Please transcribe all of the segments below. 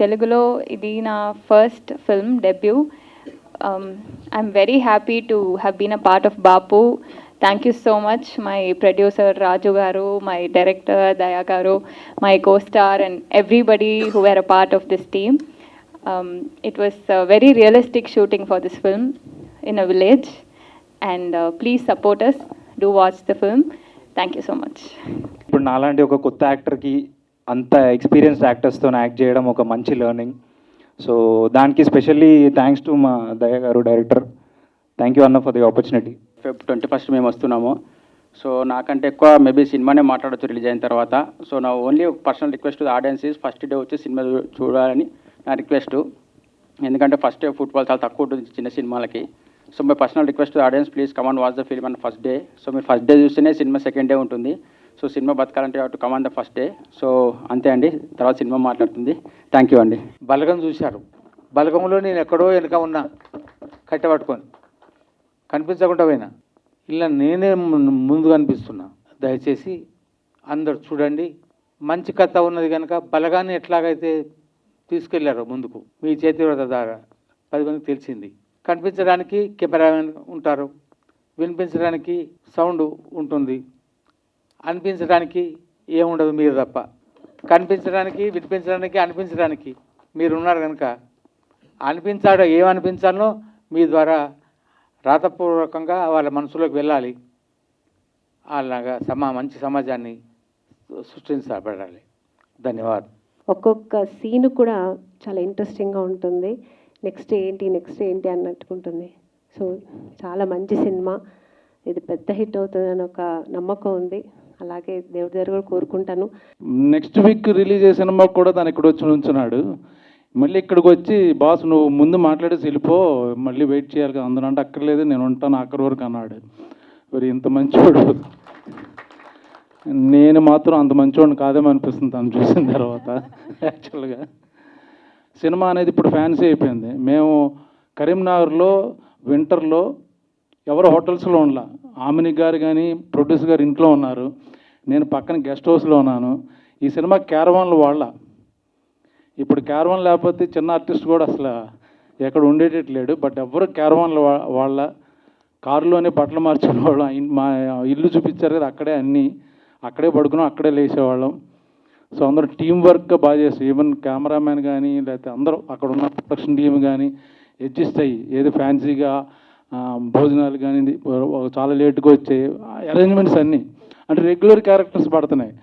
తెలుగులో ఇది నా first film debut. I'm very happy to have been a part of Bapu. Thank you so much, my producer Raju Garu, my director Daya Garu, my co-star and everybody who were a part of this team. It was a very realistic shooting for this film in a village, and please support us. Do watch the film. Thank you so much. ఇప్పుడు నాలాంటి ఒక కొత్త యాక్టర్కి అంత experienced యాక్టర్స్తో act చేయడం ఒక మంచి learning. So దానికి specially thanks to మా దయ గారు డైరెక్టర్. థ్యాంక్ యూ అన్న for the opportunity. Feb 21st మేము వస్తున్నాము. సో నాకంటే ఎక్కువ మేబీ సినిమానే మాట్లాడచ్చు రిలీజ్ అయిన తర్వాత. సో నా only personal request audience first day వచ్చి సినిమా చూడాలని నా రిక్వెస్ట్. ఎందుకంటే ఫస్ట్ డే ఫుట్బాల్ చాలా తక్కువ ఉంటుంది చిన్న సినిమాలకి. So my personal request audience, please come and watch the film and first day. So మీరు ఫస్ట్ డే చూస్తేనే సినిమా సెకండ్ డే ఉంటుంది. సో సినిమా బతకాలంటే to come on the first day. So అంతే అండి, తర్వాత సినిమా మాట్లాడుతుంది. థ్యాంక్ యూ అండి. బలగం చూశారు. బలగంలో నేను ఎక్కడో వెనుక ఉన్నా కట్టబట్టుకొని కనిపించకుండా పోయినా, ఇలా నేనే ముందు కనిపిస్తున్నా. దయచేసి అందరు చూడండి. మంచి కథ ఉన్నది కనుక బలగాన్ని ఎట్లాగైతే తీసుకెళ్లారో ముందుకు మీ చేతివ్రత ద్వారా 10 మందికి తెలిసింది. కనిపించడానికి కెమెరామెన్ ఉంటారు, వినిపించడానికి సౌండ్ ఉంటుంది, అనిపించడానికి ఏముండదు మీరు తప్ప. కనిపించడానికి, వినిపించడానికి, అనిపించడానికి మీరు ఉన్నారు కనుక ఏమనిపించాలో మీ ద్వారా రాతపూర్వకంగా వాళ్ళ మనసులోకి వెళ్ళాలి. అలాగా మంచి సమాజాన్ని సృష్టించబడాలి. ధన్యవాదాలు. ఒక్కొక్క సీన్ కూడా చాలా ఇంట్రెస్టింగ్గా ఉంటుంది. నెక్స్ట్ ఏంటి అన్నట్టుకుంటుంది. సో చాలా మంచి సినిమా. ఇది పెద్ద హిట్ అవుతుందని ఒక నమ్మకం ఉంది. అలాగే దేవుడి దగ్గర కూడా కోరుకుంటాను. నెక్స్ట్ వీక్ రిలీజ్ అయ్యే సినిమా కూడా తను ఇక్కడ వచ్చి ఉంచున్నాడు. మళ్ళీ ఇక్కడికి వచ్చి బాస్ నువ్వు ముందు మాట్లాడేసి వెళ్ళిపో, మళ్ళీ వెయిట్ చేయాలి కదా అందరూ అంటే అక్కర్లేదు నేను ఉంటాను ఆఖరి వరకు అన్నాడు. మరి ఇంత మంచివాడు, నేను మాత్రం అంత మంచివాడిని కాదేమో అనిపిస్తుంది తను చూసిన తర్వాత. యాక్చువల్గా సినిమా అనేది ఇప్పుడు ఫ్యాన్సీ అయిపోయింది. మేము కరీంనగర్లో వింటర్లో ఎవరు హోటల్స్లో ఉండలా. ఆమిని గారు కానీ ప్రొడ్యూసర్ గారు ఇంట్లో ఉన్నారు, నేను పక్కన గెస్ట్ హౌస్లో ఉన్నాను. ఈ సినిమా క్యారవాన్లు వాళ్ళ. ఇప్పుడు క్యారవాన్ లేకపోతే చిన్న ఆర్టిస్ట్ కూడా అసలు ఎక్కడ ఉండేటట్లేడు. బట్ ఎవరు క్యారవాన్లు వాళ్ళ కారులోనే బట్టలు మార్చుకునే వాళ్ళం. మా ఇల్లు చూపించారు కదా, అక్కడే అన్నీ అక్కడే పడుకున్నాం, అక్కడే లేచేవాళ్ళం. సో అందరూ టీం వర్క్గా బాగా చేస్తాం. ఈవెన్ కెమెరామ్యాన్ కానీ లేకపోతే అందరూ అక్కడ ఉన్న ప్రొడక్షన్ టీమ్ కానీ అడ్జస్ట్ అయ్యి ఏది ఫ్యాన్సీగా భోజనాలు కానీ చాలా లేట్గా వచ్చాయి అరేంజ్మెంట్స్ అన్నీ. అంటే రెగ్యులర్ క్యారెక్టర్స్ పడుతున్నాయి,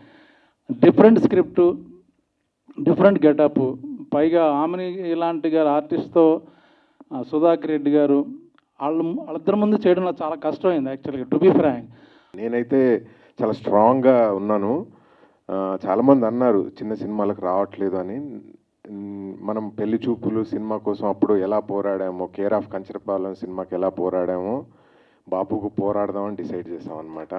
డిఫరెంట్ స్క్రిప్టు, డిఫరెంట్ గెటప్. పైగా ఆమెని ఇలాంటి గారు ఆర్టిస్ట్తో సుధాకర్ రెడ్డి గారు వాళ్ళిద్దరి ముందు చేయడం నాకు చాలా కష్టమైంది యాక్చువల్గా, టు బీ ఫ్రాంక్. నేనైతే చాలా స్ట్రాంగ్గా ఉన్నాను. చాలామంది అన్నారు చిన్న సినిమాలకు రావట్లేదు అని. మనం పెళ్లి చూపులు సినిమా కోసం అప్పుడు ఎలా పోరాడామో, కేర్ ఆఫ్ కంచరపాలెం సినిమాకి ఎలా పోరాడామో బాపుకు పోరాడదామని డిసైడ్ చేసామన్నమాట.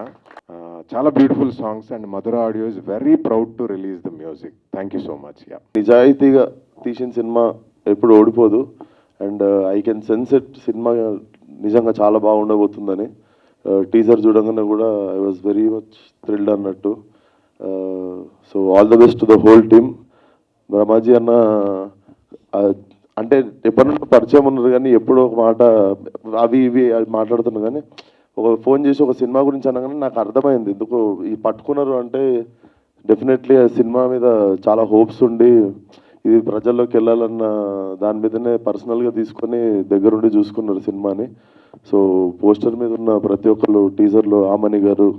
చాలా beautiful songs and Madhura audio is very proud to release the music. Thank you so much. నిజాయితీగా తీసిన సినిమా ఎప్పుడు ఓడిపోదు. And I can sense it, సినిమా నిజంగా చాలా బాగుండబోతుందని. టీజర్ చూడగానే కూడా I was very much thrilled అన్నట్టు. So all the best to the whole team. Brahmaji అన్న అంటే ఎప్పటి నుండి పరిచయం ఉన్నారు కానీ ఎప్పుడో ఒక మాట అవి మాట్లాడుతున్నా కానీ ఒక ఫోన్ చేసి ఒక సినిమా గురించి అనగానే నాకు అర్థమైంది ఎందుకు ఈ పట్టుకున్నారు అంటే డెఫినెట్లీ ఆ సినిమా మీద చాలా హోప్స్ ఉండి ఇది ప్రజల్లోకి వెళ్ళాలన్న దాని మీదనే పర్సనల్గా తీసుకొని దగ్గరుండి చూసుకున్నారు సినిమాని. సో పోస్టర్ మీద ఉన్న ప్రతి ఒక్కరు, టీజర్లో ఆమని గారు,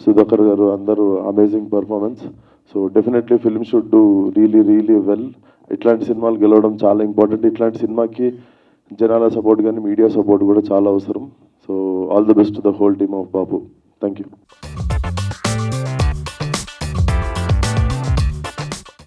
సుధాకర్ గారు అందరూ amazing performance. So definitely film should do really well. ఇట్లాంటి సినిమాలు గెలవడం చాలా ఇంపార్టెంట్. ఇట్లాంటి సినిమాకి జనాల సపోర్ట్ కానీ మీడియా సపోర్ట్ కూడా చాలా అవసరం. So all the best to the whole team of Bapu. Thank you.